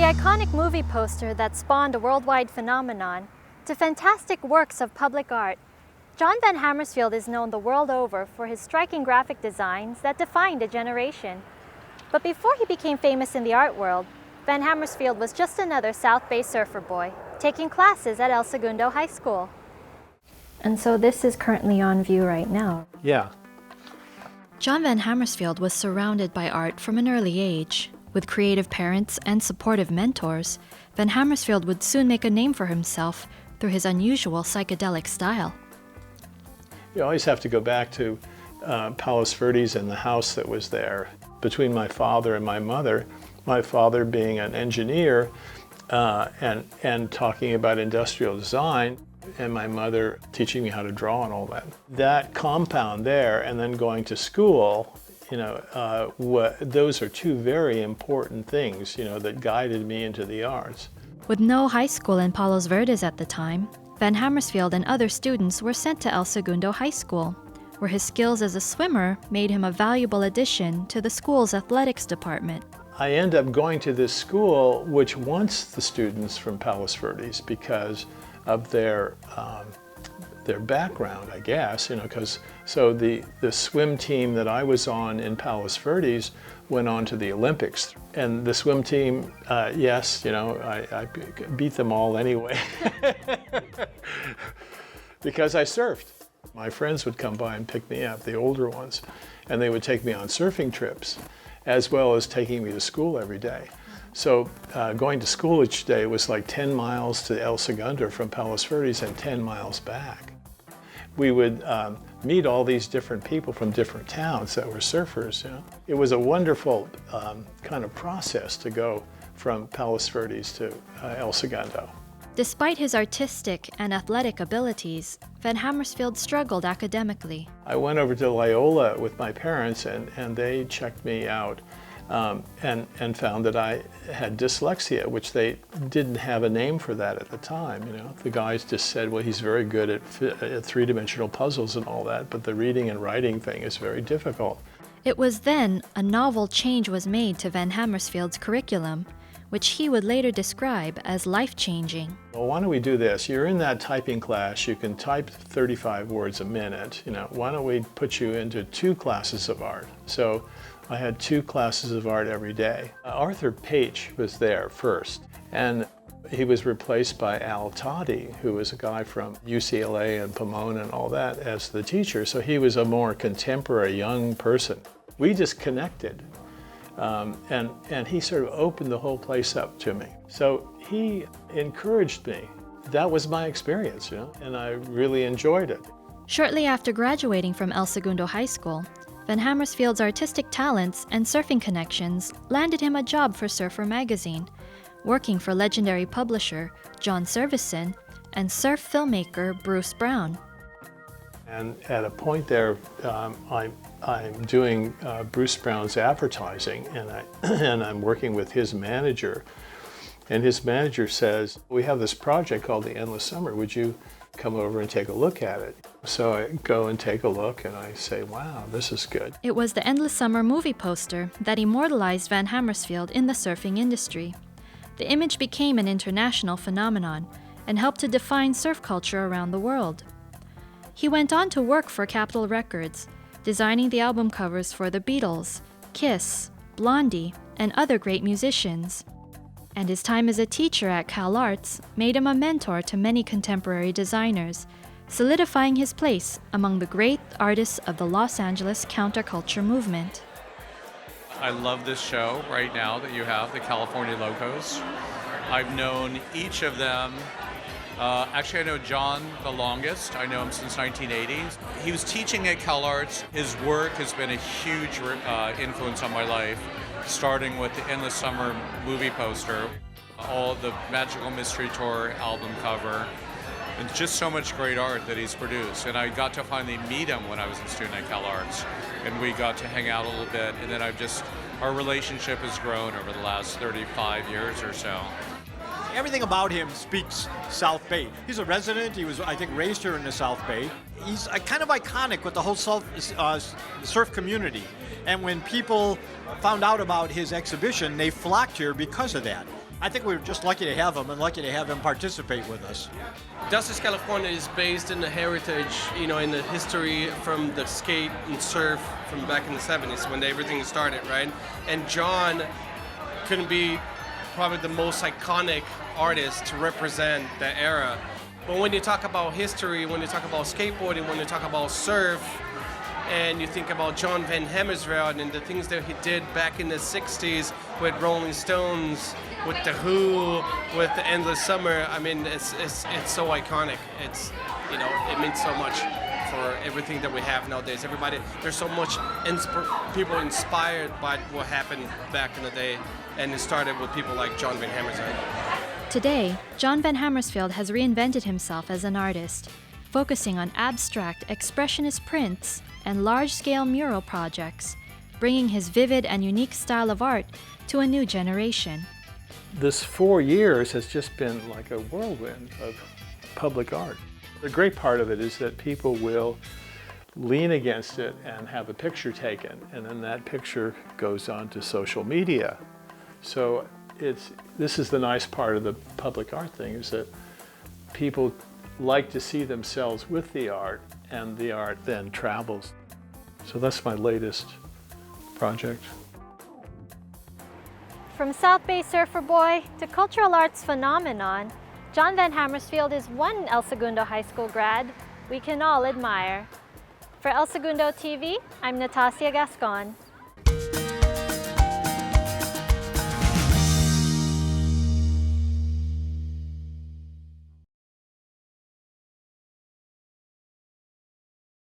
the iconic movie poster that spawned a worldwide phenomenon to fantastic works of public art, John Van Hamersveld is known the world over for his striking graphic designs that defined a generation. But before he became famous in the art world, Van Hamersveld was just another South Bay surfer boy, taking classes at El Segundo High School. And so this is currently on view right now. Yeah. John Van Hamersveld was surrounded by art from an early age. With creative parents and supportive mentors, Van Hamersveld would soon make a name for himself through his unusual psychedelic style. You always have to go back to Palos Verdes and the house that was there. Between my father and my father being an engineer and talking about industrial design, and my mother teaching me how to draw and all that. That compound there and then going to school, those are two very important things, that guided me into the arts. With no high school in Palos Verdes at the time, Van Hamersveld and other students were sent to El Segundo High School, where his skills as a swimmer made him a valuable addition to the school's athletics department. I end up going to this school which wants the students from Palos Verdes because of their background, I guess, because the swim team that I was on in Palos Verdes went on to the Olympics, and the swim team, yes, I beat them all anyway because I surfed. My friends would come by and pick me up, the older ones, and they would take me on surfing trips, as well as taking me to school every day. So going to school each day was like 10 miles to El Segundo from Palos Verdes and 10 miles back. We would meet all these different people from different towns that were surfers. It was a wonderful kind of process to go from Palos Verdes to El Segundo. Despite his artistic and athletic abilities, Van Hamersveld struggled academically. I went over to Loyola with my parents and they checked me out and found that I had dyslexia, which they didn't have a name for that at the time. The guys just said, well, he's very good at three-dimensional puzzles and all that, but the reading and writing thing is very difficult. It was then a novel change was made to Van Hamersveld's curriculum, which he would later describe as life-changing. Well, why don't we do this? You're in that typing class, you can type 35 words a minute. Why don't we put you into 2 classes of art? So I had 2 classes of art every day. Arthur Page was there first, and he was replaced by Al Toddy, who was a guy from UCLA and Pomona and all that, as the teacher. So he was a more contemporary young person. We just connected. And he sort of opened the whole place up to me. So he encouraged me. That was my experience, and I really enjoyed it. Shortly after graduating from El Segundo High School, Van Hamersveld's artistic talents and surfing connections landed him a job for Surfer Magazine, working for legendary publisher John Serverson and surf filmmaker Bruce Brown. And at a point there, I'm doing Bruce Brown's advertising, and I'm working with his manager. And his manager says, we have this project called The Endless Summer. Would you come over and take a look at it? So I go and take a look, and I say, wow, this is good. It was the Endless Summer movie poster that immortalized Van Hamersveld in the surfing industry. The image became an international phenomenon and helped to define surf culture around the world. He went on to work for Capitol Records, designing the album covers for the Beatles, Kiss, Blondie, and other great musicians. And his time as a teacher at Cal Arts made him a mentor to many contemporary designers, solidifying his place among the great artists of the Los Angeles counterculture movement. I love this show right now that you have, the California Locos. I've known each of them. Actually, I know John the longest. I know him since 1980. He was teaching at Cal Arts. His work has been a huge influence on my life, starting with the Endless Summer movie poster, all the Magical Mystery Tour album cover, and just so much great art that he's produced. And I got to finally meet him when I was a student at Cal Arts, and we got to hang out a little bit, and then our relationship has grown over the last 35 years or so. Everything about him speaks South Bay. He's a resident. He was, I think, raised here in the South Bay. He's kind of iconic with the whole surf community. And when people found out about his exhibition, they flocked here because of that. I think we're just lucky to have him and lucky to have him participate with us. Dusters California is based in the heritage, in the history from the skate and surf from back in the 70s when everything started, right? And John couldn't be probably the most iconic artist to represent the era. But when you talk about history, when you talk about skateboarding, when you talk about surf, and you think about John Van Hamersveld and the things that he did back in the 60s with Rolling Stones, with The Who, with The Endless Summer, I mean, it's so iconic. It means so much for everything that we have nowadays. There's so much people inspired by what happened back in the day, and it started with people like John Van Hamersveld. Today, John Van Hamersveld has reinvented himself as an artist, focusing on abstract, expressionist prints and large-scale mural projects, bringing his vivid and unique style of art to a new generation. This 4 years has just been like a whirlwind of public art. The great part of it is that people will lean against it and have a picture taken, and then that picture goes on to social media. So this is the nice part of the public art thing, is that people like to see themselves with the art, and the art then travels. So that's my latest project. From South Bay surfer boy to cultural arts phenomenon, John Van Hamersveld is one El Segundo High School grad we can all admire. For El Segundo TV, I'm Neftalie Gascon.